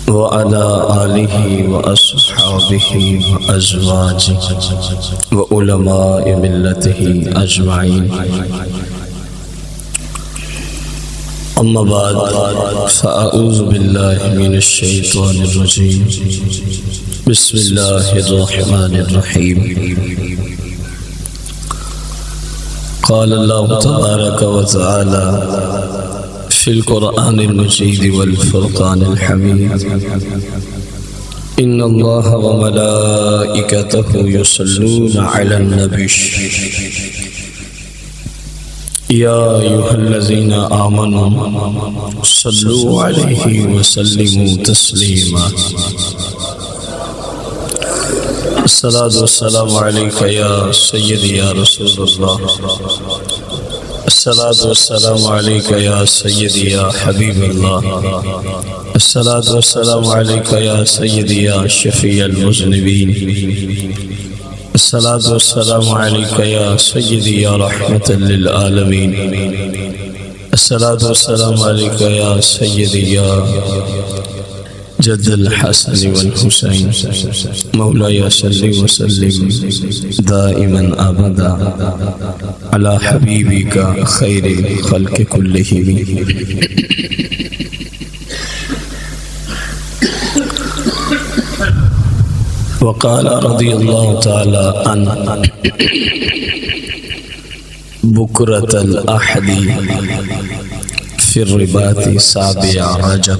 وعلى آله وأصحابه وأزواجه وعلماء ملته أجمعين. أما بعد فأعوذ بالله من الشيطان الرجيم. بسم الله الرحمن الرحيم. قال الله تبارك وتعالى في القرآن المجيد والفرقان الحميد: إن الله وملائكته يصلون على النبي يا أيها الذين آمنوا صلوا عليه وسلموا تسليما. الصلاة والسلام عليك يا سيدي يا رسول الله. الصلاة والسلام عليك يا سيدي يا حبيب الله. الصلاة والسلام عليك يا سيدي يا شفيع المذنبين. الصلاة والسلام عليك يا سيدي يا رحمة للعالمين. الصلاة والسلام عليك يا سيدي يا جد الحسن والحسين. مولاي صل وسلم دائما أبدا على حبيبك خير الخلق كلهم. وقال رضي الله تعالى عن بكرة الأحد في الرباط سابع رجب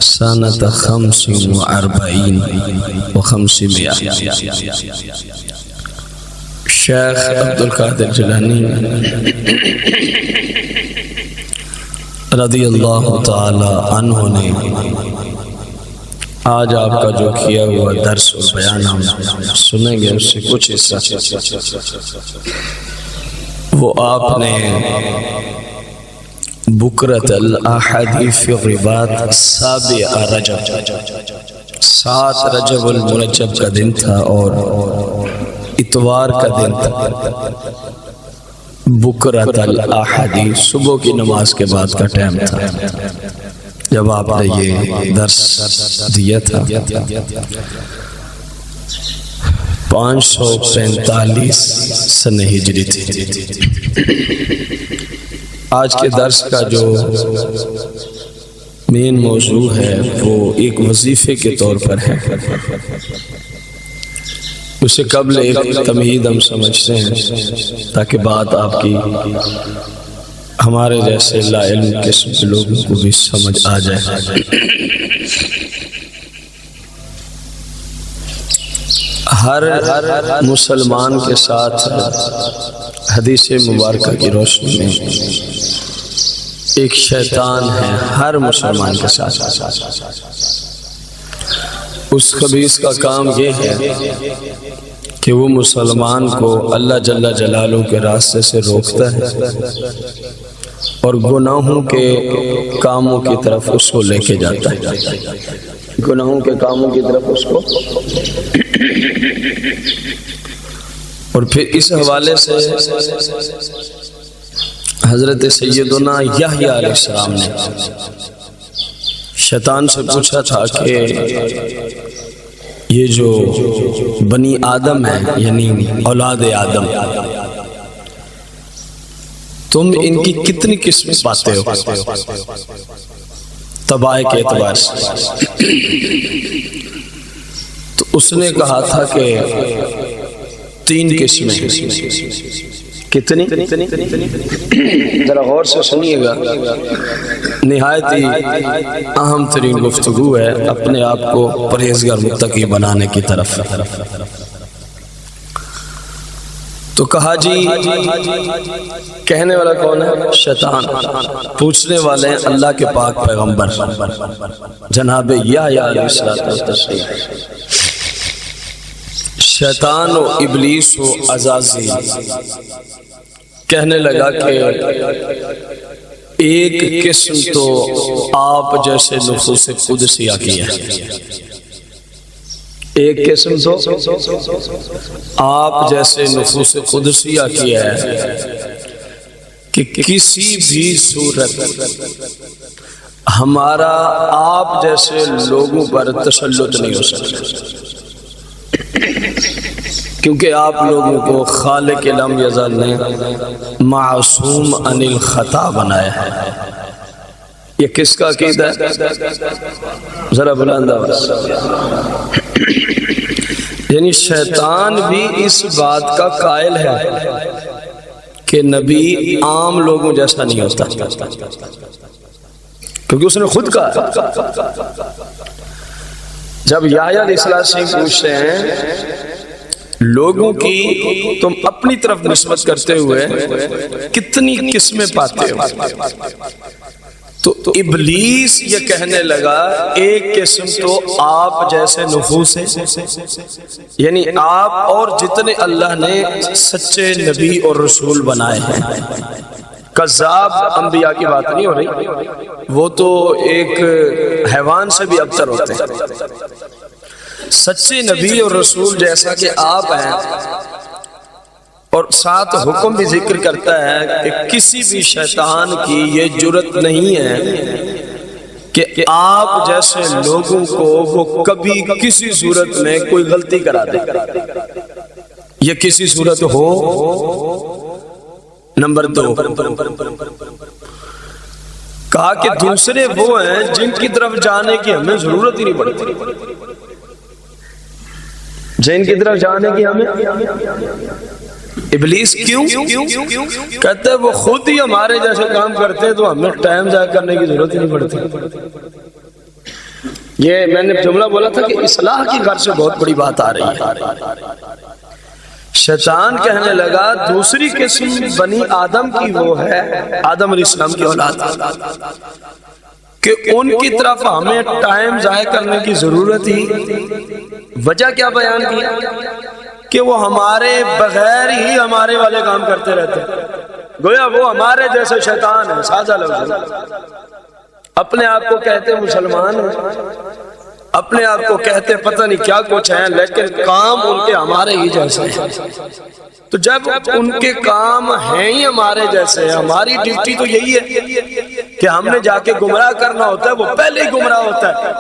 سنة 45 و500. شیخ عبدالقادر جیلانی رضی اللہ تعالی عنہ نے آج آپ کا جو کیا ہوا درس اور بیان ہم سنیں گے، اس سے کچھ حصہ وہ آپ نے بکرۃ الاحد فی الرباط سابع رجب 7 رجب المرجب کا دن تھا اور اتوار کا دن تھا. بکرۃ الاحد صبح کی نماز کے بعد کا ٹائم تھا جب آپ نے یہ درس دیا تھا. 545 سنہ ہجری تھی. آج کے درس کا جو مین موضوع ہے وہ ایک وظیفے کے طور پر ہے. اسے قبل ایک تمہید ہم سمجھتے ہیں تاکہ بات آپ کی ہمارے جیسے لا علم قسم کے لوگوں کو بھی سمجھ آ جائے. ہر مسلمان کے ساتھ حدیث مبارکہ کی روشنی میں ایک شیطان ہے ہر مسلمان کے ساتھ. اس خبیث کا کام یہ ہے کہ وہ مسلمان کو اللہ جل جلالہ کے راستے سے روکتا ہے اور گناہوں کے کاموں کی طرف اس کو لے کے جاتا ہے. گناہوں کے کاموں کی طرف اس کو اور پھر اس حوالے سے حضرت سیدنا یحییٰ علیہ السلام نے شیطان سے پوچھا تھا کہ یہ جو بنی آدم ہے یعنی اولاد آدم، تم ان کی کتنی قسم پاتے ہو تباہ کے اعتبار سے؟ تو اس نے کہا تھا کہ 3 قسمیں. کتنی؟ ذرا غور سے سنیے گا، نہایت ہی اہم ترین گفتگو ہے اپنے آپ کو پرہیزگار متقی بنانے کی طرف. تو کہا جی کہنے والا کون ہے؟ شیطان. پوچھنے والے ہیں اللہ کے پاک پیغمبر جناب یحییٰ علیہ السلام. شیطان و ابلیس و عزازیل کہنے لگا کہ ایک قسم تو آپ جیسے نفوس قدسیہ کی ہے، ایک قسم تو آپ جیسے نفوس قدسیہ کی ہے کہ کسی بھی صورت ہمارا آپ جیسے لوگوں پر تسلط نہیں ہو سکتا، کیونکہ آپ لوگوں کو خالق لم یزل نے معصوم عن الخطا بنایا ہے۔ یہ کس کا عقیدہ ہے؟ ذرا بلند آواز۔ یعنی شیطان بھی اس بات کا قائل ہے کہ نبی عام لوگوں جیسا نہیں ہوتا، کیونکہ اس نے خود کہا۔ جب یحییٰ علیہ السلام پوچھتے ہیں لوگوں کی تم اپنی طرف نسبت کرتے ہوئے کتنی قسمیں پاتے ہو، تو ابلیس یہ کہنے لگا ایک قسم تو آپ جیسے نفوس ہے، یعنی آپ اور جتنے اللہ نے سچے نبی اور رسول بنائے ہیں۔ کذاب انبیاء کی بات نہیں ہو رہی، وہ تو ایک حیوان سے بھی ابتر ہوتے ہیں۔ سچے نبی اور رسول جیسا کہ آپ ہیں، اور ساتھ حکم بھی ذکر کرتا ہے کہ کسی بھی شیطان کی یہ جرت نہیں ہے کہ آپ جیسے لوگوں کو وہ کبھی کسی صورت میں کوئی غلطی کرا دے، یہ کسی صورت ہو۔ نمبر 2، کہا کہ دوسرے وہ ہیں جن کی طرف جانے کی ہمیں ضرورت ہی نہیں پڑتی، جن کی طرف جانے کی ہمیں۔ ابلیس کیوں؟ کہتے ہیں وہ خود ہی ہمارے جیسے کام کرتے تو ہمیں ٹائم ضائع کرنے کی ضرورت ہی نہیں پڑتی۔ یہ میں نے جملہ بولا تھا کہ اصلاح کی غرض سے بہت بڑی بات آ رہی ہے۔ شیطان کہنے لگا دوسری قسم بنی آدم کی وہ ہے، آدم علیہ السلام کی اولاد، کہ ان کی طرف ہمیں ٹائم ضائع کرنے کی ضرورت ہی۔ وجہ کیا بیان کیا؟ کہ وہ ہمارے بغیر ہی ہمارے والے کام کرتے رہتے، گویا وہ ہمارے جیسے شیطان ہیں۔ سادہ لفظ، اپنے آپ کو کہتے مسلمان ہیں، اپنے آپ کو کہتے پتہ نہیں کیا کچھ ہیں، لیکن کام ان کے ہمارے ہی جیسے ہیں۔ تو جب ان کے کام ہیں ہی ہمارے جیسے، ہماری ڈیوٹی تو یہی ہے کہ ہم نے جا کے گمراہ کرنا ہوتا ہے، وہ پہلے ہی گمراہ ہوتا ہے،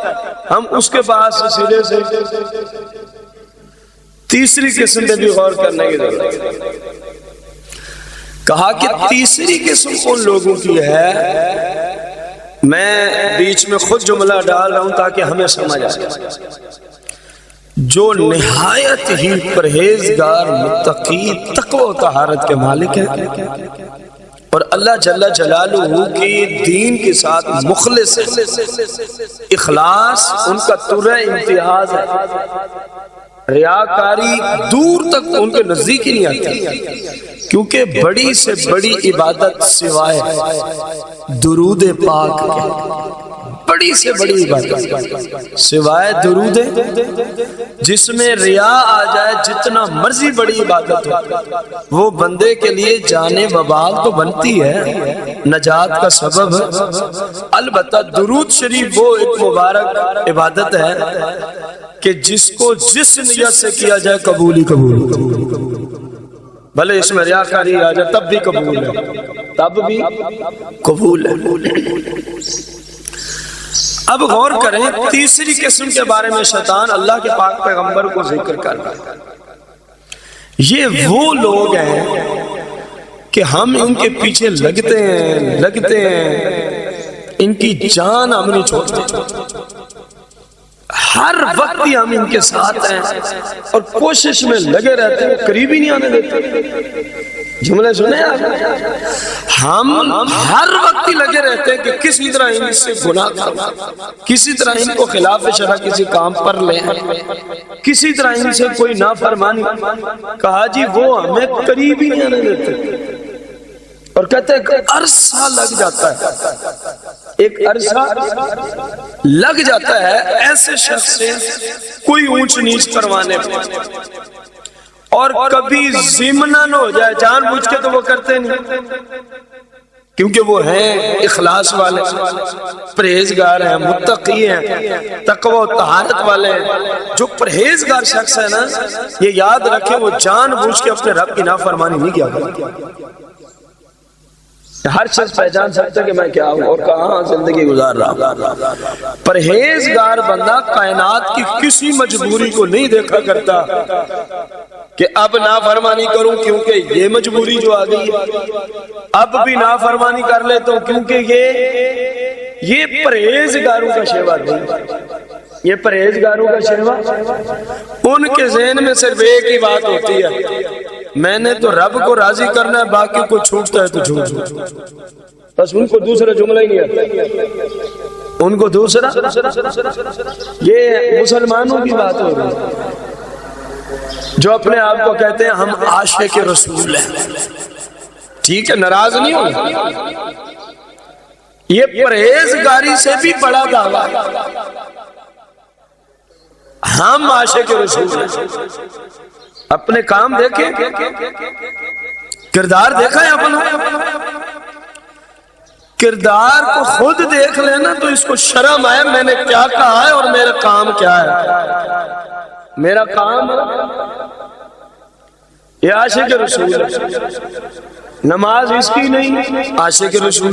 ہم اس کے پاس سیدھے سے۔ تیسری قسم پہ بھی غور کرنے کی ضرورت ہے۔ کہا کہ تیسری قسم ان لوگوں کی ہے، میں بیچ میں خود جملہ ڈال رہا ہوں تاکہ ہمیں سمجھ آئے، جو نہایت ہی پرہیزگار، متقی، تقوی و طہارت کے مالک ہیں، اور اللہ جل جلالہ کی دین کے ساتھ مخلص، اخلاص ان کا ترہ امتیاز ہے، ریاکاری دور تک ان کے نزدیک ہی نہیں آتی، کیونکہ بڑی سے بڑی عبادت سوائے درود پاک کے، بڑی سے بڑی عبادت سوائے درود، جس میں ریا آ جائے جتنا مرضی بڑی عبادت ہو، وہ بندے کے لیے جانے وبال تو بنتی ہے، نجات کا سبب ہے۔ البتہ درود شریف وہ ایک مبارک عبادت ہے کہ جس کو جس نیت سے کیا جائے قبول ہی قبول، بھلے اس میں ریاکاری آ جائے تب بھی قبول ہے، تب بھی قبول ہے۔ اب غور کریں تیسری قسم کے بارے میں شیطان اللہ کے پاک پیغمبر کو ذکر کر رہا ہے۔ یہ وہ لوگ ہیں کہ ہم ان کے پیچھے لگتے ہیں، ان کی جان ہم نہیں چھوڑتے، ہر وقت ہی ہم ان کے ساتھ ہیں اور کوشش میں لگے رہتے ہیں، قریب ہی نہیں آنے دیتے۔ جملے سنے آپ، ہم ہر وقت ہی لگے رہتے ہیں کہ کسی طرح ان سے گناہ کریں، کسی طرح ان کو خلاف شرع کسی کام پر لیں، کسی طرح ان سے کوئی نافرمانی۔ کہا جی وہ ہمیں قریب ہی نہیں آنے دیتے، اور کہتے ہیں کہ عرصہ لگ جاتا ہے، ایک عرصہ لگ جاتا ہے ایسے شخص سے کوئی اونچ نیچ کروانے پہ، اور کبھی ضمناً ہو جائے جان بوجھ کے تو وہ کرتے نہیں، کیونکہ وہ ہیں اخلاص والے، پرہیزگار ہیں، متقی ہیں، تقوی و طہارت والے ہیں۔ جو پرہیزگار شخص ہے نا، یہ یاد رکھے وہ جان بوجھ کے اپنے رب کی نافرمانی نہیں کیا کرتا، ہر شخص پہچان سکتا ہے کہ میں کیا ہوں اور کہاں زندگی گزار رہا ہوں۔ پرہیزگار بندہ کائنات کی کسی مجبوری کو نہیں دیکھا کرتا کہ اب نافرمانی کروں کیونکہ یہ مجبوری جو آ گئی ہے، اب بھی نافرمانی کر لیتا ہوں کیونکہ یہ پرہیزگاروں کا شیوا نہیں۔ یہ پرہیزگاروں کا شیوا، ان کے ذہن میں صرف ایک ہی بات ہوتی ہے، میں نے تو رب کو راضی کرنا ہے، باقی کو چھوٹتا ہے تو چھوٹ، بس ان کو دوسرا جملہ ہی نہیں آتا، ان کو دوسرا۔ یہ مسلمانوں کی بات ہو رہی ہے جو اپنے آپ کو کہتے ہیں ہم عاشق رسول ہیں، ٹھیک ہے، ناراض نہیں ہو، یہ پرہیزگاری سے بھی بڑا دعویٰ ہے، ہم عاشق رسول ہیں۔ اپنے کام دیکھیں، کردار دیکھا ہے اپنا، کردار کو خود دیکھ لینا تو اس کو شرم آئے میں نے کیا کہا ہے اور میرا کام کیا ہے۔ میرا کام یہ عاشق رسول ہے، نماز اس کی نہیں، عاشق رسول،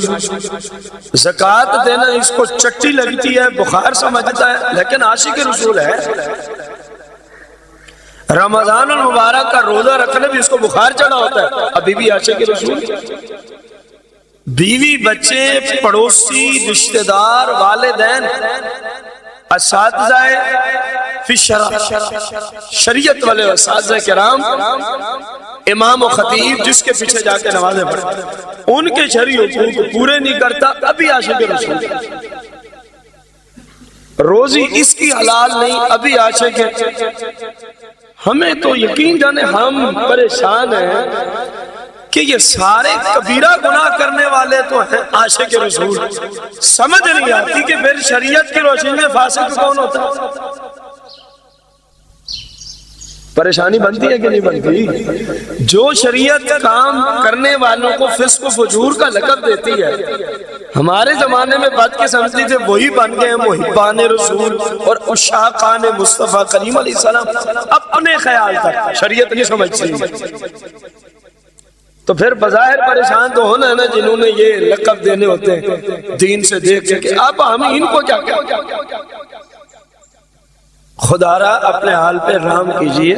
زکوٰۃ دینا اس کو چٹی لگتی ہے، بخار سمجھتا ہے، لیکن عاشق رسول ہے۔ رمضان المبارک کا روزہ رکھنے بھی اس کو بخار چڑھا ہوتا ہے، ابھی بھی عاشق رسول۔ بیوی، بچے، پڑوسی، رشتہ دار، والدین، اساتذہ فی شریعت والے اساتذہ کرام، امام و خطیب جس کے پیچھے جا کے نمازیں پڑھتے ہیں، ان کے شرعی حقوق پورے نہیں کرتا، ابھی عاشق رسول۔ روزی اس کی حلال نہیں، ابھی عاشق ہے۔ ہمیں تو یقین جانے ہم پریشان ہیں کہ یہ سارے کبیرہ گناہ کرنے والے تو ہیں عاشق رسول، سمجھ نہیں آتی کہ پھر شریعت کی روشنی میں فاسق کون ہوتا ہے۔ پریشانی بنتی ہے کہ نہیں بنتی؟ جو شریعت کام کرنے والوں کو فسق و فجور کا لقب دیتی ہے، ہمارے زمانے میں بدقسمتی سے وہی بن گئے ہیں محبان رسول اور عشاقان مصطفیٰ کریم علیہ السلام، اپنے خیال تک شریعت نہیں سمجھتی۔ تو پھر بظاہر پریشان تو ہونا ہے نا جنہوں نے یہ لقب دینے ہوتے ہیں دین سے دیکھ کے، اب ہم ان کو کیا کہتے؟ خدا را اپنے حال پہ رحم کیجئے،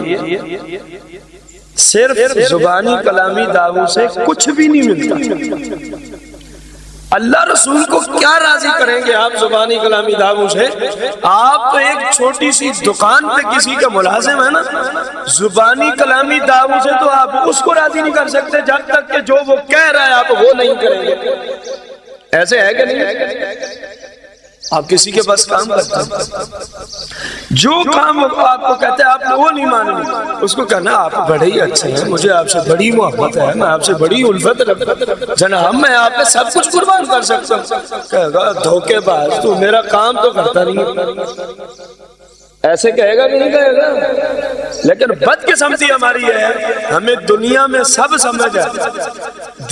صرف زبانی کلامی دعووں سے کچھ بھی نہیں ملتا۔ اللہ رسول کو کیا راضی کریں گے آپ زبانی کلامی دعووں سے؟ آپ تو ایک چھوٹی سی دکان پہ کسی کا ملازم ہے نا، زبانی کلامی دعووں سے تو آپ اس کو راضی نہیں کر سکتے جب تک کہ جو وہ کہہ رہا ہے آپ وہ نہیں کریں گے۔ ایسے ہے کہ نہیں؟ آپ کسی کے پاس کام کرتے ہیں، جو کام آپ کو کہتے ہیں آپ نے وہ نہیں ماننی، اس کو کہنا آپ بڑے ہی اچھے ہیں، مجھے آپ سے بڑی محبت ہے، میں آپ سے بڑی الفت رکھتا ہوں جناب، میں آپ پہ سب کچھ قربان کر سکتا ہوں۔ کہے گا دھوکے باز، تو میرا کام تو کرتا نہیں۔ ایسے کہے گا کہ نہیں کہے گا؟ لیکن بدقسمتی ہماری ہے، ہمیں دنیا میں سب سمجھ ہے،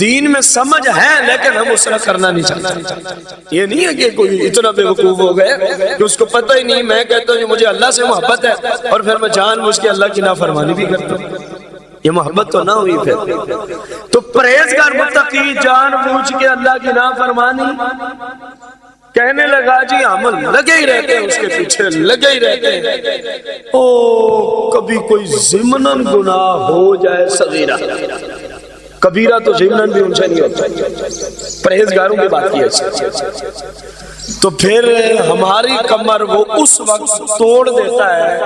دین میں سمجھ ہے، لیکن ہم اس طرح کرنا نہیں چاہتے۔ یہ نہیں ہے کہ کوئی اتنا بے وقوف ہو گئے کہ اس کو پتہ ہی نہیں، میں کہتا ہوں مجھے اللہ سے محبت ہے اور پھر میں جان بوجھ کے اللہ کی نافرمانی بھی کرتا ہوں، یہ محبت تو نہ ہوئی۔ پھر تو پرہیزگار متقی جان بوجھ کے اللہ کی نافرمانی کہنے لگا جی عمل لگے ہی رہتے ہیں، اس کے پیچھے لگے ہی رہتے ہیں، کبھی کوئی ضمناً گناہ ہو جائے صغیرہ، کبیرہ تو ضمناً بھی ان سے نہیں ہوتا، پرہیزگاروں کی بات کی ہے۔ تو پھر ہماری کمر وہ اس وقت توڑ دیتا ہے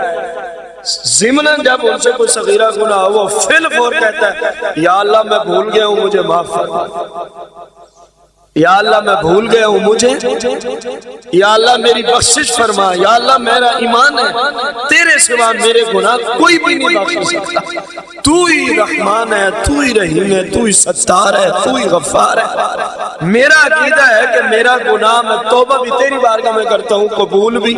ضمناً جب ان سے کوئی صغیرہ گناہ ہو، وہ فی الفور کہتا ہے یا اللہ میں بھول گیا ہوں مجھے معاف فرما، یا اللہ میں بھول گیا ہوں مجھے، یا اللہ میری بخشش فرما، یا اللہ میرا ایمان ہے تیرے سوا میرے گناہ کوئی بھی نہیں بخش سکتا، تو ہی رحمان ہے، تو ہی رحیم ہے، تو ہی ستار ہے، تو ہی غفار ہے۔ میرا عقیدہ ہے کہ میرا گناہ میں توبہ بھی تیری بارگاہ میں کرتا ہوں، قبول بھی۔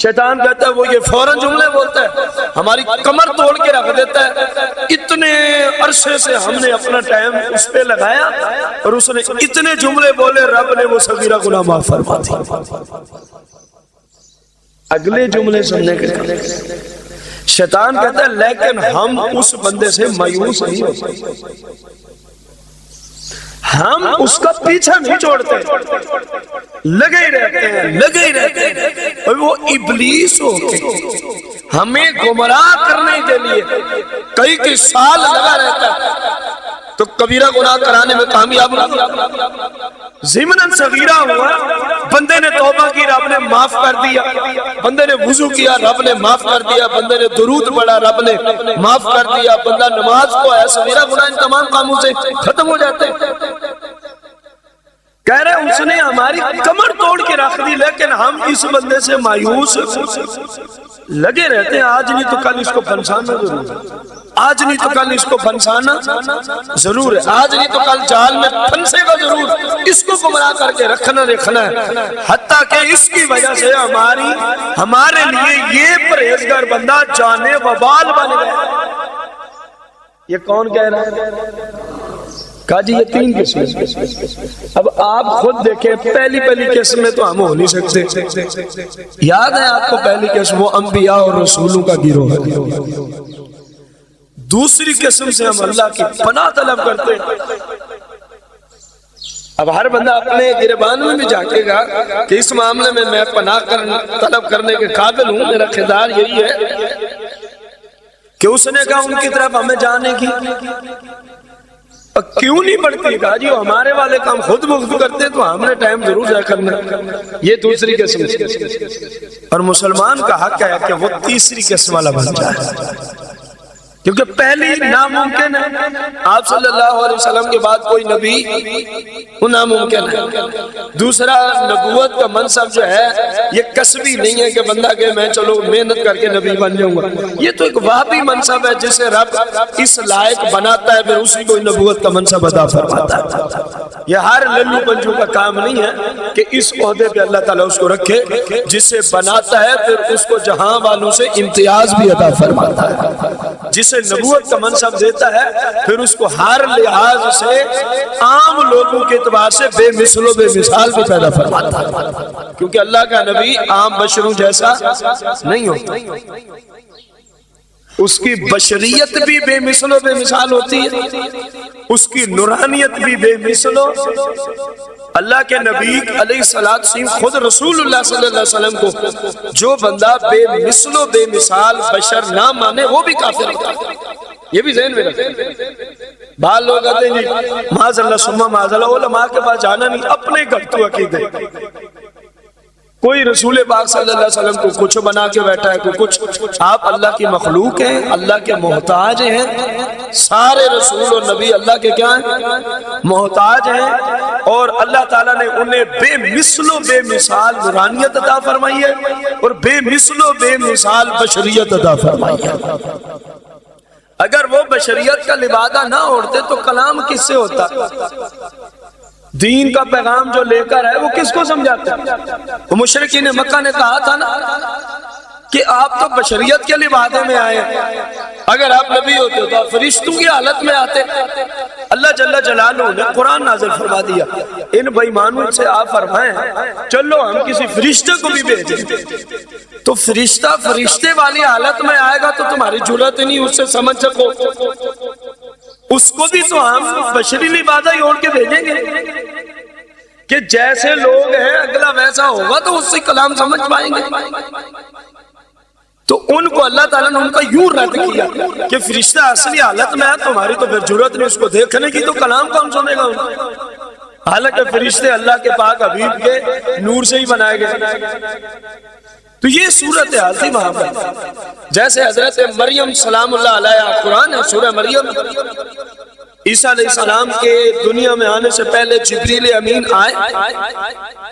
شیطان کہتا ہے وہ یہ فوراً جملے بولتا ہے، ہماری کمر توڑ کے رکھ دیتا ہے۔ اتنے عرصے سے ہم نے اپنا ٹائم اس پہ لگایا اور اس نے اتنے جملے بولے، رب نے وہ صغیرہ گناہ معاف فرما دی۔ اگلے جملے سننے کے لیے شیطان کہتا ہے لیکن ہم اس بندے سے مایوس نہیں ہوتے، ہم اس کا پیچھا نہیں چھوڑتے، لگے ہی رہتے ہیں اور وہ ابلیس ہو کے ہمیں گمراہ کرنے کے لیے کئی سال لگا رہتا ہے، تو کبیرہ گناہ کرانے میں کامیاب ضمناً صغیرہ ہوا، بندے نے توبہ کی، رب نے معاف کر دیا، بندے نے وضو کیا، رب نے معاف کر دیا، بندے نے درود پڑھا، رب نے معاف کر دیا، بندہ نماز کو ہے، صغیرہ گناہ ان تمام کاموں سے ختم ہو جاتے ہیں۔ کہہ رہے اس نے ہماری کمر توڑ کے رکھ دی، لیکن ہم اس بندے سے مایوس لگے رہتے ہیں، آج نہیں تو کل اس کو پھنسانا ضرور ہے، آج نہیں تو کل اس کو پھنسانا ضرور ہے، آج نہیں تو کل جال میں پھنسے گا ضرور، اس کو گمراہ کر کے رکھنا ہے، حتیٰ کہ اس کی وجہ سے ہمارے لیے یہ پرہیزگار بندہ جانے وبال بن گیا۔ یہ کون کہہ رہا ہے؟ کہا جی یہ 3 قسمیں۔ اب آپ خود دیکھیں، پہلی قسم میں تو ہم ہو نہیں سکتے، یاد ہے آپ کو پہلی قسم وہ انبیاء اور رسولوں کا گروہ ہے، دوسری قسم سے ہم اللہ کی پناہ طلب کرتے ہیں۔ اب ہر بندہ اپنے گریبان میں بھی جھانکے گا کہ اس معاملے میں میں پناہ طلب کرنے کے قابل ہوں، میرا کردار یہی ہے کہ اس نے کہا ان کی طرف ہمیں جانے کی کیوں نہیں پڑتی، کہا جی ہمارے والے کام خود مخت کرتے تو ہم نے ٹائم ضرور ضائع کرنا۔ یہ دوسری قسم، اور مسلمان کا حق ہے کہ وہ تیسری قسم والا بن جائے، کیونکہ پہلی ناممکن ہے، آپ صلی اللہ علیہ وسلم کے بعد کوئی نبی وہ ناممکن ہے۔ دوسرا، نبوت کا منصب جو ہے یہ کسبی نہیں ہے کہ بندہ کہ میں چلو محنت کر کے نبی بن جاؤں گا، یہ تو ایک وہابی منصب ہے جسے رب اس لائق بناتا ہے، پھر اسی کو نبوت کا منصب عطا فرماتا ہے۔ یہ ہر للو پنجو کا کام نہیں ہے کہ اس عہدے پہ اللہ تعالیٰ اس کو رکھے، جسے بناتا ہے پھر اس کو جہاں والوں سے امتیاز بھی عطا فرماتا ہے، جسے نبوت کا منصب دیتا ہے پھر اس کو ہر لحاظ سے عام لوگوں کے اعتبار سے بے مثل و بے مثال بھی پیدا فرماتا ہے، کیونکہ اللہ کا نبی عام بشروں جیسا نہیں ہوتا، اس کی بشریت بھی بے مثل و بے مثال ہوتی ہے، اس کی نورانیت بھی بے مثل و اللہ کے نبی علیہ السلام خود رسول اللہ صلی اللہ علیہ وسلم کو جو بندہ بے مثل و بے مثال بشر نہ مانے وہ بھی کافر ہے، یہ بھی ذہن میں رکھیں۔ بعض لوگ کہتے ہیں جی معاذ اللہ ثم معاذ اللہ، علماء کے پاس جانا نہیں، اپنے گھر تو عقیدے، کوئی رسول پاک صلی اللہ علیہ وسلم کو کچھ بنا کے بیٹھا ہے، کوئی کچھ، آپ اللہ کی مخلوق ہیں، اللہ کے محتاج ہیں، سارے رسول اور نبی اللہ کے کیا ہیں؟ محتاج ہیں، اور اللہ تعالیٰ نے انہیں بے مثل و بے مثال نورانیت عطا فرمائی ہے اور بے مثل و بے مثال بشریت عطا فرمائی ہے۔ اگر وہ بشریت کا لبادہ نہ اوڑھتے تو کلام کس سے ہوتا؟ دین کا پیغام جو لے کر ہے وہ کس کو سمجھاتے ہیں؟ وہ مشرکین مکہ نے کہا تھا نا کہ آپ تو بشریت کے لبادے میں آئے ہیں، اگر آپ نبی ہوتے تو آپ فرشتوں کی حالت میں آتے۔ اللہ جل جلالہ نے قرآن نازل فرما دیا، ان بے ایمانوں سے آپ فرمائیں چلو ہم کسی فرشتے کو بھی بھیجیں، تو فرشتہ فرشتے والی حالت میں آئے گا تو تمہاری جرات نہیں اس سے سمجھ سکو، اس کو بھی تو ہم بشری لبادہ ہی اوڑھ کے بھیجیں گے کہ جیسے لوگ ہیں اگلا ویسا ہوگا تو اس سے کلام سمجھ پائیں گے۔ تو ان کو اللہ تعالیٰ نے ان کا یوں رد کیا کہ فرشتہ اصلی حالت میں ہے، تمہاری تو پھر ضرورت نہیں اس کو دیکھنے کی، تو کلام کون سنے گا ان کو؟ حالانکہ فرشتے اللہ کے پاک حبیب کے نور سے ہی بنائے گئے۔ تو یہ صورت حال تھی وہاں پر، جیسے حضرت مریم سلام اللہ علیہ، قرآن ہے سورہ مریم، عیسیٰ علیہ السلام کے دنیا میں آنے سے پہلے جبریل امین آئے،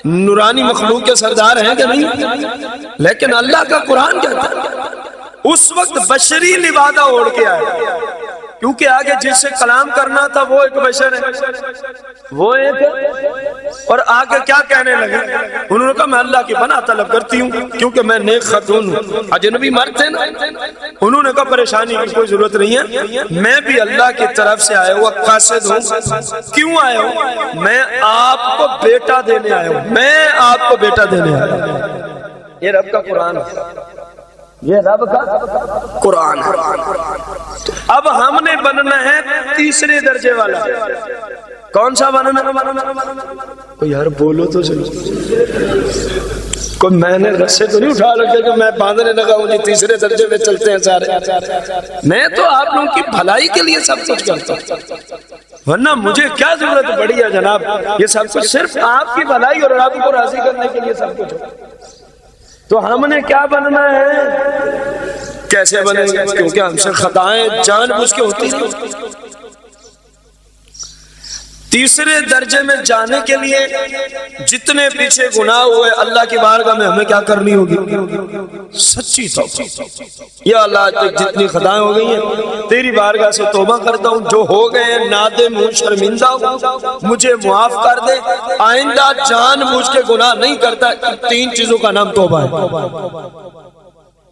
نورانی مخلوق کے سردار ہیں کہ نہیں؟ لیکن اللہ کا قرآن کہتا ہے اس وقت بشری لبادہ اوڑھ کے آئے، کیونکہ آگے جس سے کلام کرنا تھا وہ ایک بشر ہے، وہ ایک، اور آگے کیا کہنے لگے؟ انہوں نے کہا میں اللہ کی پناہ طلب کرتی ہوں کیونکہ میں نیک خاتون ہوں، اجنبی مرد تھے نا۔ انہوں نے کہا پریشانی کی کوئی ضرورت نہیں ہے، میں بھی اللہ کی طرف سے آیا ہوا قاصد ہوں۔ کیوں آیا ہوں؟ میں آپ کو بیٹا دینے آیا ہوں، میں آپ کو بیٹا دینے آیا ہوں۔ یہ رب کا قرآن ہے، یہ رب کا قرآن ہے۔ اب ہم نے بننا ہے تیسرے درجے والا، کون سا بننا؟ یار بولو تو چلو، کوئی میں نے رسے تو نہیں اٹھا رکھے کہ میں باندھنے لگا ہوں جی تیسرے درجے میں چلتے ہیں سارے. میں تو آپ لوگوں کی بھلائی کے لیے سب کچھ کرتا ہوں، ورنہ مجھے کیا ضرورت پڑی ہے جناب؟ یہ سب کچھ صرف آپ کی بھلائی اور آپ کو راضی کرنے کے لیے سب کچھ. تو ہم نے کیا بننا ہے؟ کیسے بنیں گے؟ کیونکہ ہم سے خطائیں جان بوجھ کے ہوتی ہیں. تیسرے درجے میں جانے کے لیے جتنے پیچھے گناہ ہوئے اللہ کی بارگاہ میں ہمیں کیا کرنی ہوگی؟ سچی توبہ. یا اللہ آج تک جتنی خطائیں ہو گئی ہیں تیری بارگاہ سے توبہ کرتا ہوں، جو ہو گئے ہیں نادم ہوں، شرمندہ ہوں، مجھے معاف کر دے، آئندہ جان بوجھ کے گناہ نہیں کرتا. 3 چیزوں کا نام توبہ ہے.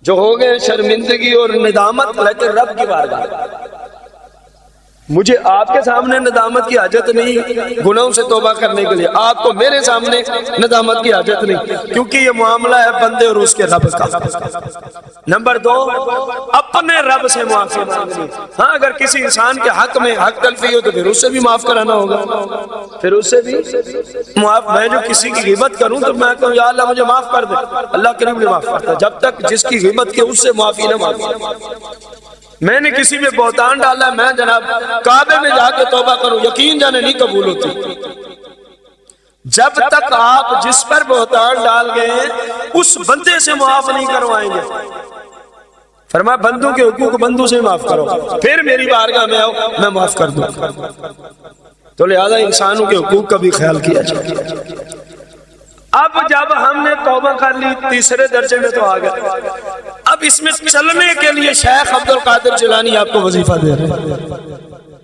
جو ہو گئے شرمندگی اور ندامت، لیکن رب کی بارگاہ. مجھے آپ کے سامنے ندامت کی حاجت نہیں گناہوں سے توبہ کرنے کے لیے، آپ کو میرے سامنے ندامت کی حاجت نہیں، کیونکہ یہ معاملہ ہے بندے اور اس کے رب کا. نمبر 2، اپنے رب سے معافی مانگنی. ہاں اگر کسی انسان کے حق میں حق تلفی ہو تو پھر اس سے بھی معاف کرانا ہوگا، پھر اس سے بھی معاف. میں جو کسی کی غیبت کروں تو میں کہوں یا اللہ مجھے معاف کر دے، اللہ کریم نے معاف کرتا. جب تک جس کی غیبت کی اس سے معافی نہ مانگے. میں نے کسی پہ بہتان ڈالا ہے، میں جناب کعبے میں جا کے توبہ کروں، یقین جانے نہیں قبول ہوتی. جب تک آپ جس پر بہتان ڈال گئے ہیں اس بندے سے معاف نہیں کروائیں گے. فرمایا بندوں کے حقوق بندوں سے معاف کرو، پھر میری بارگاہ میں آؤ میں معاف کر دوں. تو لہذا انسانوں کے حقوق کا بھی خیال کیا جائے. اب جب ہم نے توبہ کر لی تیسرے درجے میں تو آ گئے. اب اس میں چلنے کے لیے شیخ عبد القادر جیلانی آپ کو وظیفہ دے رہے ہیں.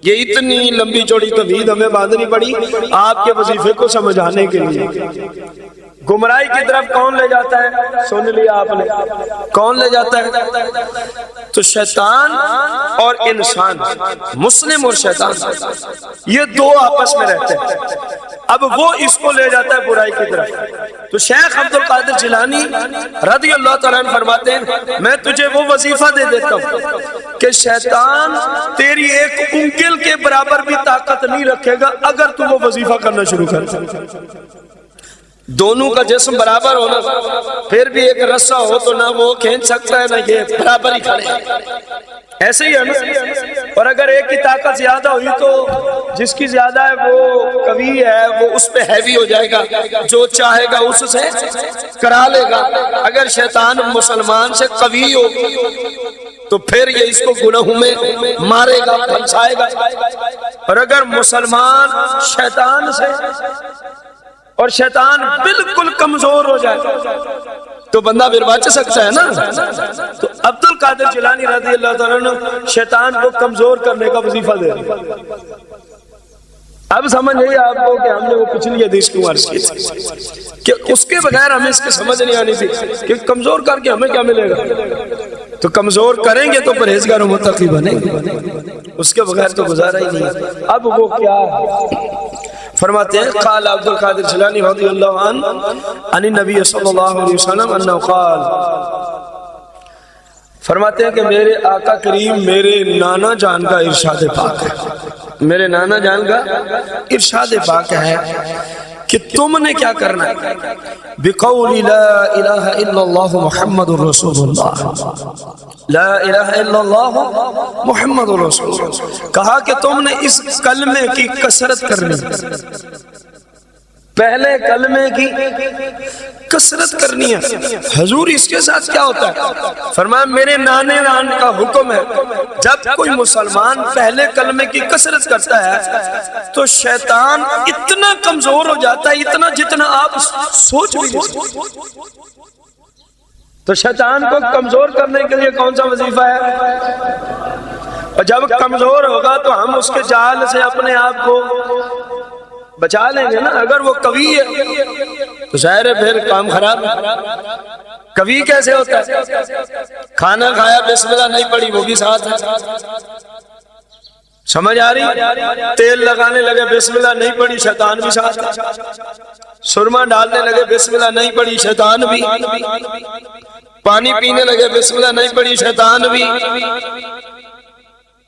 یہ اتنی لمبی چوڑی تمہید ہمیں باندھنی پڑی آپ کے وظیفے کو سمجھانے کے لیے. گمراہی کی طرف کون لے جاتا ہے؟ سن لیا آپ نے، کون لے جاتا ہے؟ تو شیطان اور انسان، مسلم اور شیطان، یہ دو آپس میں رہتے ہیں. اب وہ اس کو لے جاتا ہے برائی کی طرف. تو شیخ عبد القادر جیلانی رضی اللہ تعالیٰ عنہ فرماتے ہیں میں تجھے وہ وظیفہ دے دیتا ہوں کہ شیطان تیری ایک انگل کے برابر بھی طاقت نہیں رکھے گا اگر تو وہ وظیفہ کرنا شروع کر. دونوں کا جسم برابر ہونا، پھر بھی ایک رسہ ہو تو نہ وہ کھینچ سکتا ہے نہ یہ، برابر ہی کھڑے ایسے ہی ہے نا. اور اگر ایک کی طاقت زیادہ ہوئی تو جس کی زیادہ ہے وہ قوی ہے، وہ اس پہ ہیوی ہو جائے گا، جو چاہے گا اس سے کرا لے گا. اگر شیطان مسلمان سے قوی ہو تو پھر یہ اس کو گناہوں میں مارے گا، پھنسائے گا. اور اگر مسلمان شیطان سے اور شیطان بالکل کمزور ہو جائے تو بندہ پھر بچ سکتا ہے نا. تو عبد القادر جیلانی رضی اللہ تعالیٰ عنہ شیطان کو کمزور کرنے کا وظیفہ دے رہے ہیں. اب سمجھ نہیں آپ کو کہ ہم نے وہ پچھلی حدیث کیوں عرض کی کہ اس کے بغیر ہمیں اس کی سمجھ نہیں آنی تھی کہ کمزور کر کے ہمیں کیا ملے گا. تو کمزور کریں گے تو پرہیزگار و متقی بنیں گے، اس کے بغیر تو گزارا ہی نہیں. اب وہ کیا فرماتے ہیں؟ قال عبد القادر جیلانی رضی اللہ عنہ عن النبی صلی اللہ علیہ وسلم انہ قال، فرماتے ہیں کہ میرے آقا کریم میرے نانا جان کا ارشاد پاک ہے، میرے نانا جان کا ارشاد پاک ہے کہ تم نے کیا کرنا ہے؟ بقول لا الہ الا اللہ محمد رسول اللہ، لا الہ الا اللہ محمد رسول اللہ. کہا کہ تم نے اس کلمے کی کثرت کرنی، پہلے کلمے کی کثرت کرنی ہے. حضور اس کے ساتھ کیا ہوتا ہے؟ فرمایا میرے نانے نان کا حکم ہے جب کوئی مسلمان پہلے کلمے کی کثرت کرتا ہے تو شیطان اتنا کمزور ہو جاتا ہے، اتنا جتنا آپ سوچ بھی نہیں سکتے. تو شیطان کو کمزور کرنے کے لیے کون سا وظیفہ ہے؟ اور جب کمزور ہوگا تو ہم اس کے جال سے اپنے آپ کو بچا لیں گے نا. اگر وہ قوی ہے تو ظاہر ہے پھر کام خراب ہے. قوی کیسے ہوتا ہے؟ کھانا کھایا بسم اللہ نہیں پڑی وہ بھی ساتھ ہے، سمجھ آ رہی؟ تیل لگانے لگے بسم اللہ نہیں پڑی شیطان بھی ساتھ ہے. سرما ڈالنے لگے بسم اللہ نہیں پڑی شیطان بھی. پانی پینے لگے بسم اللہ نہیں پڑی شیطان بھی.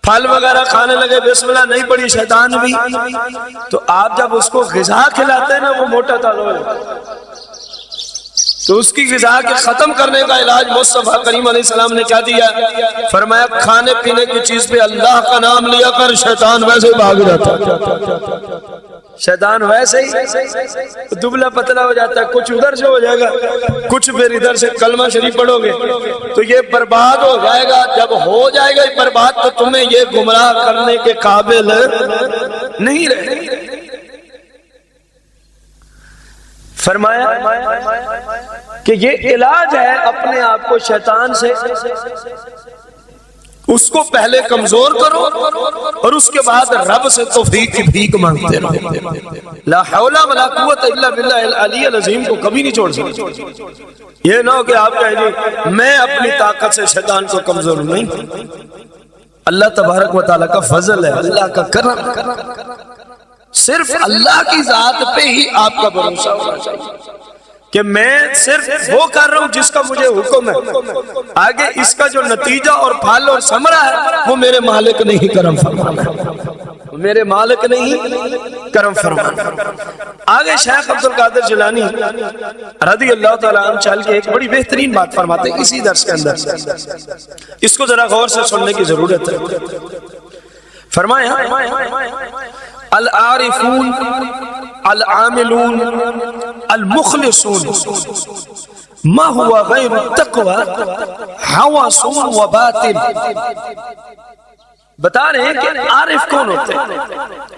پھل وغیرہ کھانے لگے، بسم اللہ نہیں پڑی، شیطان بھی، تو آپ جب اس کو غذا کھلاتے ہیں نا وہ موٹا تازہ ہو جاتا ہے، تو اس کی غذا کے ختم کرنے کا علاج مصطفیٰ کریم علیہ السلام نے کیا دیا؟ فرمایا کھانے پینے کی چیز پہ اللہ کا نام لیا کر، شیطان ویسے بھاگ جاتا ہے، شیطان ویسے ہی دبلا پتلا ہو جاتا ہے، کچھ ادھر سے ہو جائے گا، کچھ پھر ادھر سے کلمہ شریف پڑھو گے تو یہ برباد ہو جائے گا، جب ہو جائے گا یہ برباد تو تمہیں یہ گمراہ کرنے کے قابل نہیں رہے۔ فرمایا کہ یہ علاج ہے اپنے آپ کو شیطان سے، اس کو پہلے کمزور کرو اور اس کے بعد رب سے توفیق کی بھیک مانگتے رہو۔ لا حول ولا قوت الا باللہ العلی العظیم کو کبھی نہیں چھوڑ سکتے۔ یہ نہ ہو کہ آپ کہیں جی میں اپنی طاقت سے شیطان کو کمزور نہیں، اللہ تبارک و تعالیٰ کا فضل ہے، اللہ کا کرم، صرف اللہ کی ذات پہ ہی آپ کا بھروسہ ہونا چاہیے کہ میں صرف وہ کر رہا ہوں جس کا مجھے حکم ہے، آگے اس کا جو نتیجہ اور پھل اور ثمرہ ہے وہ میرے مالک نے ہی کرم فرمانا ہے، میرے مالک نے ہی کرم فرمانا۔ آگے شیخ عبد القادر جیلانی رضی اللہ تعالیٰ عنہ چل کے ایک بڑی بہترین بات فرماتے ہیں اسی درس کے اندر، اس کو ذرا غور سے سننے کی ضرورت ہے۔ فرمایا العارفون العاملون المخلصون ما هو غیر التقوى حواس و باطل۔ بتا رہے ہیں کہ عارف کون ہوتے ہیں،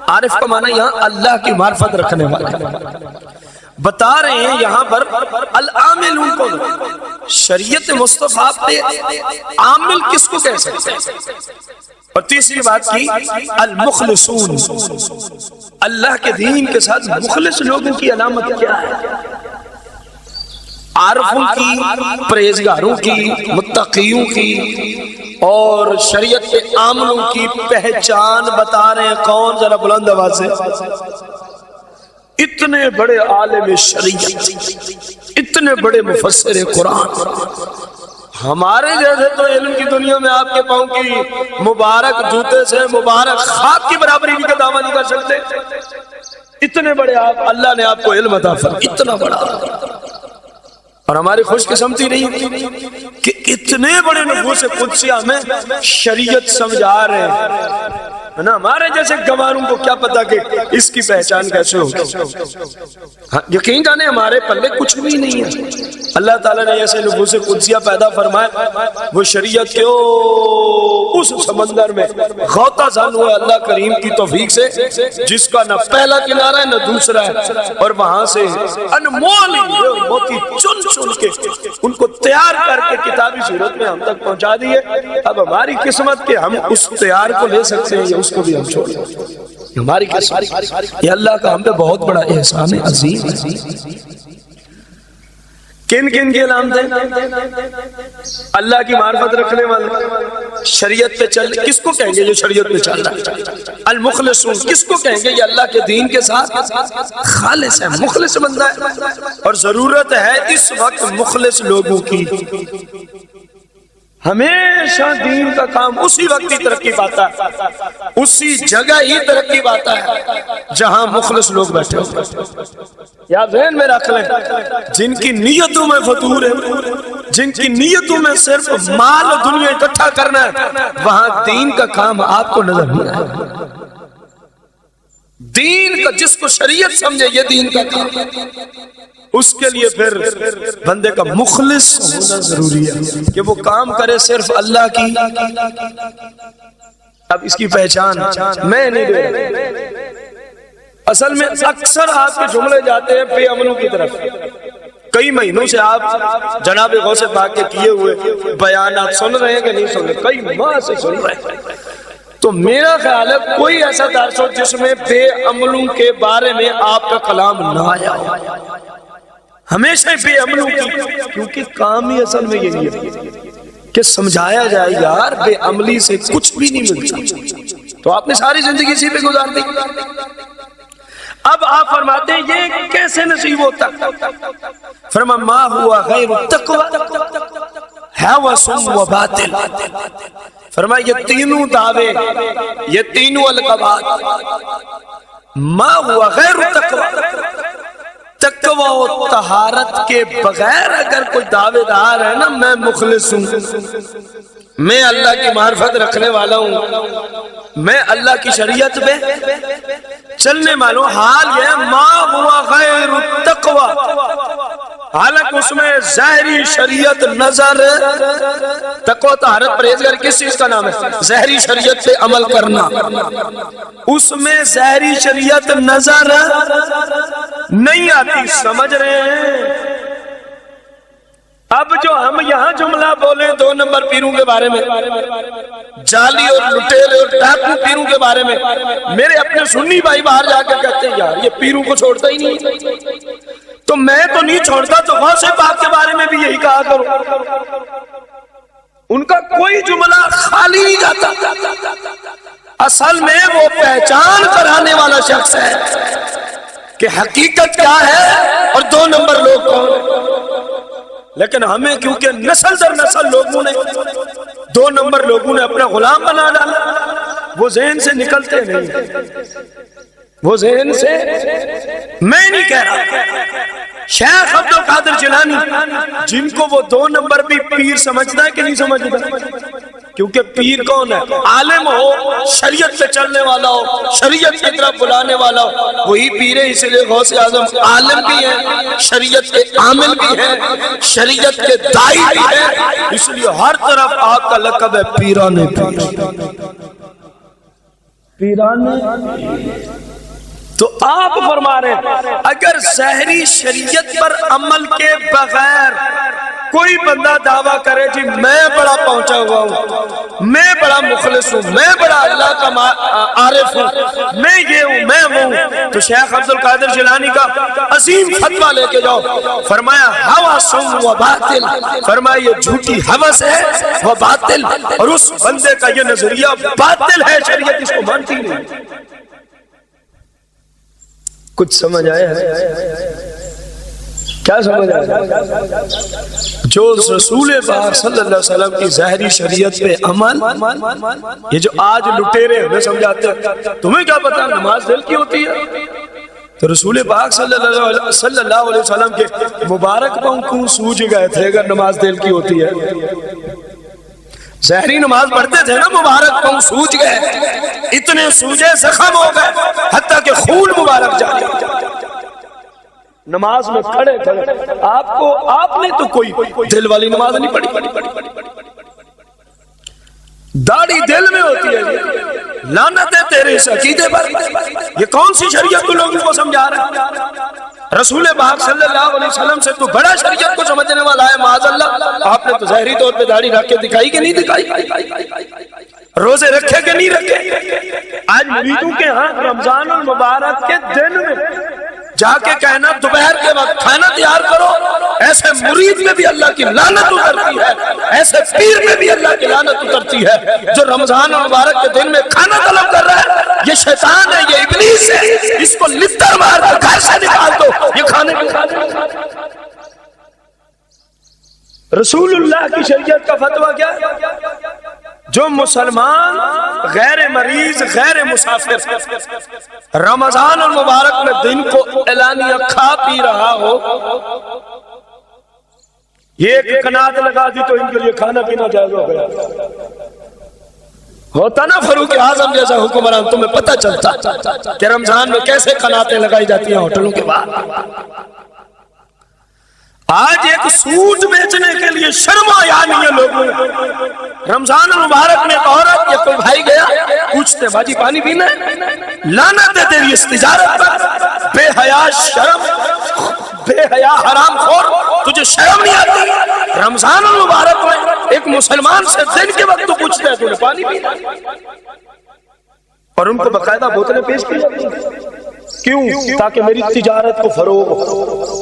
عارف کا معنی یہاں اللہ کی معرفت رکھنے والے، بتا رہے ہیں یہاں پر العاملون کون ہوتے ہیں، شریعت مصطفیٰ پہ عامل کس کو کہہ سکتے ہیں، اور تیسری بات کی المخلصون، اللہ کے دین کے ساتھ مخلص لوگوں کی علامت کیا ہے، عارفوں کی، پرہیزگاروں کی، متقیوں کی اور شریعت کے عاملوں کی پہچان بتا رہے ہیں۔ کون؟ ذرا بلند آواز سے۔ اتنے بڑے عالم شریعت، اتنے بڑے مفسر قرآن، ہمارے جیسے تو علم کی دنیا میں آپ کے پاؤں کی مبارک جوتے سے مبارک خاک کی برابری بھی کا دعویٰ نہیں کر سکتے، اتنے بڑے آپ، اللہ نے آپ کو علم عطا فرمایا اتنا بڑا، اور ہماری خوش قسمتی نہیں کہ اتنے بڑے نفوس قدسیہ میں شریعت سمجھا رہے ہیں نا، ہمارے جیسے گواروں کو کیا پتا کہ اس کی پہچان کیسے ہوگی۔ یقین جانے ہمارے پلے کچھ بھی نہیں ہے، اللہ تعالیٰ نے ایسے نفوس قدسیہ پیدا فرمائے، وہ شریعت کے اس سمندر میں غوطہ زن ہوئے اللہ کریم کی توفیق سے، جس کا نہ پہلا کنارہ ہے نہ دوسرا ہے، اور وہاں سے انمول موتی چن چن کے ان کو تیار کر کے کتابی صورت میں ہم تک پہنچا دیے۔ اب ہماری قسمت کہ ہم اس تیار کو لے سکتے ہیں یا اس کو بھی ہم چھوڑ دیں، ہماری قسمت، یہ اللہ کا ہم پہ بہت بڑا احسان عظیم ہے۔ کن کن کی علامتیں؟ اللہ کی معرفت رکھنے والے، شریعت پہ چل، کس کو کہیں گے جو شریعت پہ چل رہا ہے؟ المخلصون، کس کو کہیں گے یہ اللہ کے دین کے ساتھ خالص ہے، مخلص بندہ ہے، اور ضرورت ہے اس وقت مخلص لوگوں کی۔ ہمیشہ دین کا کام اسی وقت ہی ترقی پاتا ہے، اسی جگہ ہی ترقی پاتا ہے جہاں مخلص لوگ بیٹھے ہوتے۔ یا ذہن میں رکھ لیں، جن کی نیتوں میں فتور ہے، جن کی نیتوں میں صرف مال و دنیا اکٹھا کرنا ہے، وہاں دین کا کام آپ کو نظر نہیں آئے گا۔ دین کا جس کو شریعت سمجھے یہ دین کا کام ہے، اس کے لیے پھر بندے کا مخلص ہونا ضروری ہے کہ وہ کام کرے صرف اللہ کی۔ اب اس کی پہچان میں نہیں دے رہا، اصل میں اکثر آپ کے جملے جاتے ہیں بے عملوں کی طرف۔ کئی مہینوں سے آپ جناب غوث پاک کے کیے ہوئے بیانات سن رہے ہیں کہ نہیں سن رہے؟ کئی ماہ سے سن رہے ہیں۔ تو میرا خیال ہے کوئی ایسا درس ہو جس میں بے عملوں کے بارے میں آپ کا کلام نہ آیا ہو، ہمیشہ بے عملوں کی، کیونکہ کام ہی اصل میں یہی ہے کہ سمجھایا جائے یار بے عملی سے کچھ بھی نہیں ملتا۔ تو آپ نے ساری زندگی اسی پہ گزار دی۔ اب آپ فرماتے ہیں یہ کیسے نصیب ہوتا؟ فرما ما ہوا غیر التقوی حواس و باطل، فرمایا یہ تینوں دعوے، یہ تینوں القابات ما ہوا غیر تقوی، تقوی و طہارت کے بغیر اگر کوئی دعوے دار ہے نا میں مخلص ہوں، میں اللہ کی معرفت رکھنے والا ہوں، میں اللہ کی شریعت پہ چلنے والوں، حال یہ ما ہوا غیر تقوی، حالانکہ اس میں ظاہری شریعت نظر، تقوی طہارت پرہیزگاری کس چیز کا نام ہے؟ ظاہری شریعت پہ عمل کرنا، اس میں ظاہری شریعت نظر نہیں آتی، سمجھ رہے ہیں؟ اب جو ہم یہاں جملہ بولیں 2 نمبر پیروں کے بارے میں، جعلی اور لٹیرے اور ڈاکو پیروں کے بارے میں، میرے اپنے سنی بھائی باہر جا کر کہتے ہیں یار یہ پیروں کو چھوڑتا ہی نہیں، تو میں تو نہیں چھوڑتا، تو غوث پاک کے بارے میں بھی یہی کہا کرو، ان کا کوئی جملہ خالی نہیں جاتا، اصل میں وہ پہچان کرانے والا شخص ہے کہ حقیقت کیا ہے اور 2 نمبر لوگ کون ہیں۔ لیکن ہمیں کیونکہ نسل در نسل لوگوں نے 2 نمبر لوگوں نے اپنا غلام بنا ڈالا، وہ ذہن سے نکلتے نہیں، وہ ذہن سے، میں نہیں کہہ رہا شیخ عبد القادر جیلانی جن کو وہ 2 نمبر بھی پیر سمجھتا ہے کہ نہیں سمجھتا، کیونکہ پیر کون ہے؟ عالم ہو، شریعت پہ چلنے والا ہو، شریعت کی طرف بلانے والا ہو، وہی پیر ہے۔ اس لئے غوث اعظم عالم بھی ہیں، شریعت کے عامل بھی ہیں، شریعت کے دائی بھی ہیں، اس لئے ہر طرف آپ کا لقب ہے پیران پیر، پیران۔ تو آپ فرما رہے ہیں اگر ظاہری شریعت پر عمل کے بغیر کوئی بندہ دعویٰ کرے جی میں بڑا پہنچا ہوا ہوں، میں بڑا مخلص ہوں، میں بڑا اللہ کا عارف ہوں، میں یہ ہوں، میں وہ ہوں، تو شیخ عبد القادر جیلانی کا عظیم فتویٰ لے کے جاؤ، فرمایا حوث و باطل، فرمایا یہ جھوٹی حوث ہے وہ باطل، اور اس بندے کا یہ نظریہ باطل ہے، شریعت اس کو مانتی نہیں۔ کچھ سمجھ آیا ہے؟ کیا سمجھ آیا؟ جو رسول پاک صلی اللہ علیہ وسلم کی ظاہری شریعت پہ عمل، یہ جو آج لٹیرے ہمیں سمجھاتے ہیں تمہیں کیا پتا نماز دل کی ہوتی ہے، تو رسول پاک صلی اللہ علیہ وسلم کے مبارک پاؤں کیوں سوج گئے تھے اگر نماز دل کی ہوتی ہے؟ ظاہری نماز پڑھتے تھے نا، مبارک پاؤں سوج گئے، اتنے سوجے زخم ہو گئے حتیٰ کہ خون مبارک جاری، نماز میں کھڑے کھڑے آپ نے تو کوئی دل والی نماز نہیں پڑھی، داڑھی دل میں ہوتی ہے، لعنت ہے تیرے اس عقیدے پر، یہ کون سی شریعت تو لوگوں کو سمجھا رہا ہے؟ رسول پاک صلی اللہ علیہ وسلم سے تو بڑا شریعت کو سمجھنے والا ہے معاذ اللہ، آپ نے تو ظاہری طور پہ داڑھی رکھ کے دکھائی کہ نہیں دکھائی، روزے رکھے کہ نہیں رکھے؟ آج مریدوں کے ہاں رمضان المبارک کے دن میں جا کے کہنا دوپہر کے وقت کھانا تیار کرو، ایسے مرید میں بھی اللہ کی لعنت اترتی ہے، ایسے پیر میں بھی اللہ کی لعنت اترتی ہے جو رمضان المبارک کے دن میں کھانا طلب کر رہا ہے، یہ شیطان ہے، یہ ابلیس ہے، اس کو لتر مار کر گھر سے نکال دو، یہ کھانے کے کھانے۔ رسول اللہ کی شریعت کا فتویٰ کیا؟ جو مسلمان غیر مریض غیر مسافر رمضان المبارک میں دن کو اعلانیہ کھا پی رہا ہو، یہ ایک قناعت لگا دی تو ان کے لیے کھانا پینا جائز ہو گیا، ہوتا نا فاروق اعظم جیسا حکمران، تمہیں پتہ چلتا کہ رمضان میں کیسے قناعتیں لگائی جاتی ہیں ہوٹلوں کے باہر۔ آج ایک سوٹ بیچنے کے لیے شرم آیا نہیں ہے لوگوں، رمضان المبارک میں عورت یا کوئی بھائی گیا پوچھتے باجی پانی پینا ہے، لعنت ہے تیری اس تجارت پر، بے حیا شرم، بے حیا حرام خور، تجھے شرم نہیں آتی؟ رمضان المبارک میں ایک مسلمان سے دن کے وقت تو پوچھتے ہیں تُونے پانی پینا، اور ان کو باقاعدہ بوتلیں پیش کی جاتی ہیں، کیوں؟ تاکہ میری تجارت کو فروغ ہو۔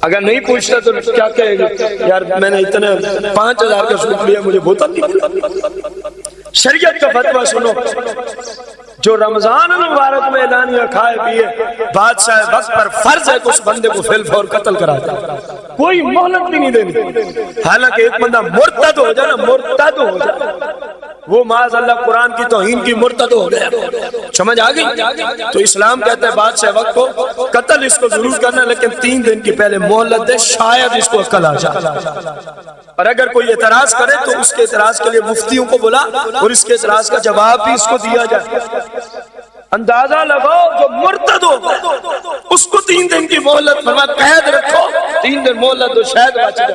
اگر نہیں پوچھتا تو کیا کہے گا؟ یار میں نے اتنے 5000 کا سوٹ لیا مجھے بوتل نہیں۔ شریعت کا فتویٰ سنو، جو رمضان المبارک میں اعلانیہ کھائے پیے، بادشاہ وقت پر فرض ہے کہ اس بندے کو فی الفور قتل کراتا، کوئی مہلت بھی نہیں دینی، حالانکہ ایک بندہ مرتد ہو جائے نا، مرتد ہو جائے وہ معاذ اللہ قرآن کی توہین کی مرتد ہو گیا. سمجھ آ گئی؟ تو اسلام کہتا ہے بادشاہ وقت کو قتل اس کو ضرور کرنا، لیکن 3 دن کی پہلے مہلت دے، شاید اس کو عقل آ جائے. اور اگر کوئی اعتراض کرے تو اس کے اعتراض کے لیے مفتیوں کو بلا اور اس کے اعتراض کا جواب بھی اس کو دیا جائے. اندازہ لگاؤ جو مرتد ہو اس کو 3 دن کی مہلت فرمایا، قید رکھو 3 دن مہلت دو شاید بچ جائے.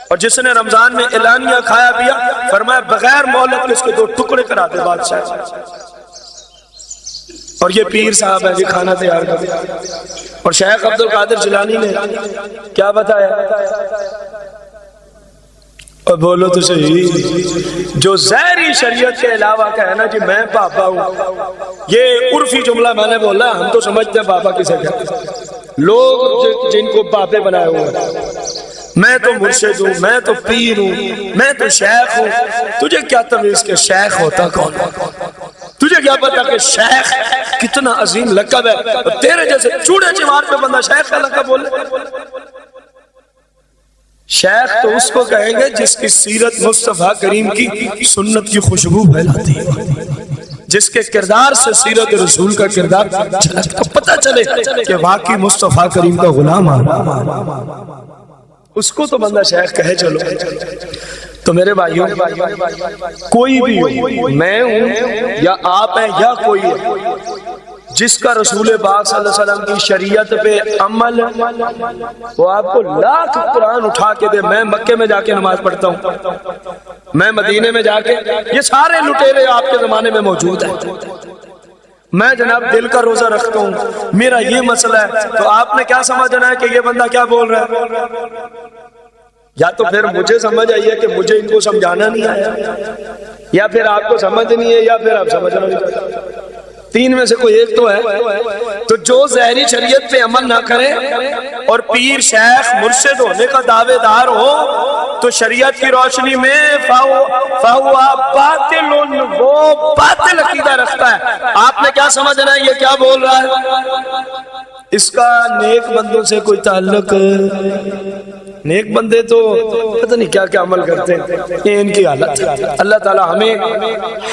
اور جس نے رمضان میں اعلانیہ کھایا پیا فرمایا بغیر مہلت کے اس کے 2 ٹکڑے کرا دے بادشاہ. اور یہ پیر صاحب ہے جی کھانا تیار کر. اور شیخ عبد القادر جیلانی نے کیا بتایا؟ اور بولو تو صحیح، جو ظاہری شریعت کے علاوہ کہنا جی میں بابا ہوں، یہ عرفی جملہ میں نے بولا، ہم تو سمجھتے ہیں بابا کسے کہتے ہیں. لوگ جن کو بابے بنائے ہوئے ہیں، میں تو مرشد ہوں، میں تو پیر ہوں، میں تو شیخ ہوں. تجھے کیا تمیز کہ شیخ ہوتا کون؟ تجھے کیا پتا کہ شیخ کتنا عظیم لقب ہے؟ تیرے جیسے چوڑے چمار پہ بندہ شیخ کا لقب بولے. شیخ تو اس کو کہیں گے جس کی سیرت مصطفیٰ کریم کی سنت کی خوشبو پھیلاتی ہے، جس کے کردار سے سیرت رسول کا کردار تو پتہ چلے کہ واقعی مصطفیٰ کریم کا غلام ہے. اس کو تو بندہ شیخ کہے. چلو تو میرے بھائیوں، کوئی بھی ہو، میں ہوں یا آپ ہیں یا کوئی ہے، جس کا رسول پاک صلی اللہ علیہ وسلم کی شریعت پہ عمل، وہ آپ کو لاکھ قرآن اٹھا کے دے. میں مکے میں جا کے نماز پڑھتا ہوں، میں مدینے میں جا کے، یہ سارے لٹیرے آپ کے زمانے میں موجود ہیں. میں جناب دل کا روزہ رکھتا ہوں، میرا یہ مسئلہ ہے، تو آپ نے کیا سمجھنا ہے کہ یہ بندہ کیا بول رہا ہے؟ یا تو پھر مجھے سمجھ آئی ہے کہ مجھے ان کو سمجھانا نہیں آیا، یا پھر آپ کو سمجھ نہیں ہے، یا پھر آپ سمجھنا نہیں چاہتے. 3 میں سے کوئی ایک تو ہے. تو جو ظاہری شریعت پہ عمل نہ کرے اور پیر شیخ مرشد ہونے کا دعوے دار ہو تو شریعت کی روشنی میں فہو باطل، وہ باطل عقیدہ رکھتا ہے. آپ نے کیا سمجھنا ہے یہ کیا بول رہا ہے؟ اس کا نیک بندوں سے کوئی تعلق. نیک بندے تو پتہ نہیں کیا کیا عمل کرتے ہیں. یہ ان کی حالت. اللہ تعالی ہمیں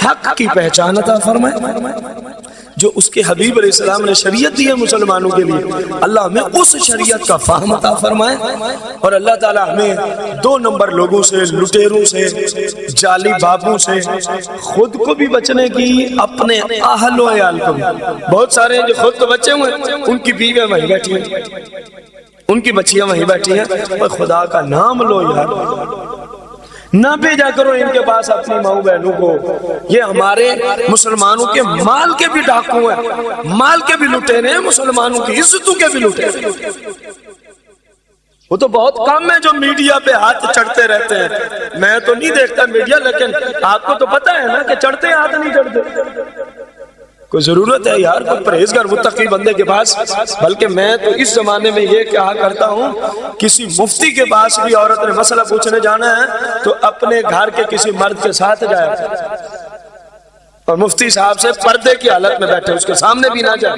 حق کی پہچان عطا فرمائے، جو اس کے حبیب علیہ السلام نے شریعت دی ہے مسلمانوں کے لیے. اللہ ہمیں اس شریعت کا فہم عطا فرمائے، اور اللہ تعالی ہمیں 2 نمبر لوگوں سے، لٹیروں سے، جعلی بابوں سے خود کو بھی بچنے کی، اپنے اہل و عیال کو بھی. بہت سارے جو خود تو بچے ہوئے ان کی بیویاں وہیں بیٹھی ہیں، ان کی بچیاں وہیں بیٹھی ہیں. اور خدا کا نام لو یار، نہ بھیجا کرو ان کے پاس اپنی ماؤں بہنوں کو. یہ ہمارے مسلمانوں کے مال کے بھی ڈاکو ہیں، مال کے بھی لٹیرے ہیں، مسلمانوں کی عزتوں کے بھی لٹیرے. وہ تو بہت کم ہے جو میڈیا پہ ہاتھ چڑھتے رہتے ہیں. میں تو نہیں دیکھتا میڈیا، لیکن آپ کو تو پتہ ہے نا کہ چڑھتے ہاتھ نہیں چڑھتے. کوئی ضرورت ہے یار کوئی پرہیزگار متقی بندے کے پاس. بلکہ میں تو اس زمانے میں یہ کہا کرتا ہوں، کسی مفتی کے پاس بھی عورت نے مسئلہ پوچھنے جانا ہے تو اپنے گھر کے کسی مرد کے ساتھ جائے، اور مفتی صاحب سے پردے کی حالت میں بیٹھے، اس کے سامنے بھی نہ جائے،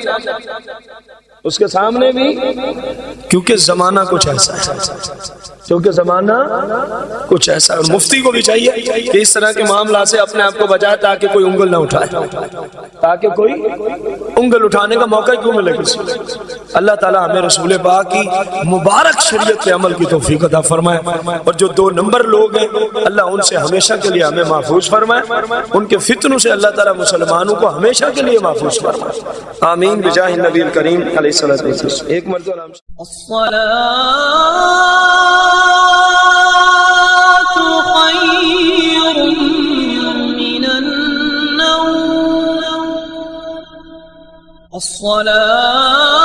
اس کے سامنے بھی، کیونکہ زمانہ کچھ ایسا ہے، کیونکہ زمانہ کچھ ایسا ہے. اور مفتی کو بھی چاہیے کہ اس طرح کے معاملات سے اپنے آپ کو بچائے تاکہ کوئی انگل نہ اٹھائے، تاکہ کوئی انگل اٹھانے کا موقع کیوں ملے کسی. اللہ تعالیٰ ہمیں رسول پاک کی مبارک شریعت پہ عمل کی توفیق عطا فرمائے. اور جو 2 نمبر لوگ ہیں اللہ ان سے ہمیشہ کے لیے ہمیں محفوظ فرمائے، ان کے فتنوں سے اللہ تعالیٰ مسلمانوں کو ہمیشہ کے لیے محفوظ فرمائے. آمین بجاہ النبی الکریم علیہ الصلوۃ والسلام. ایک مرتبہ خير من النوم. الصلاة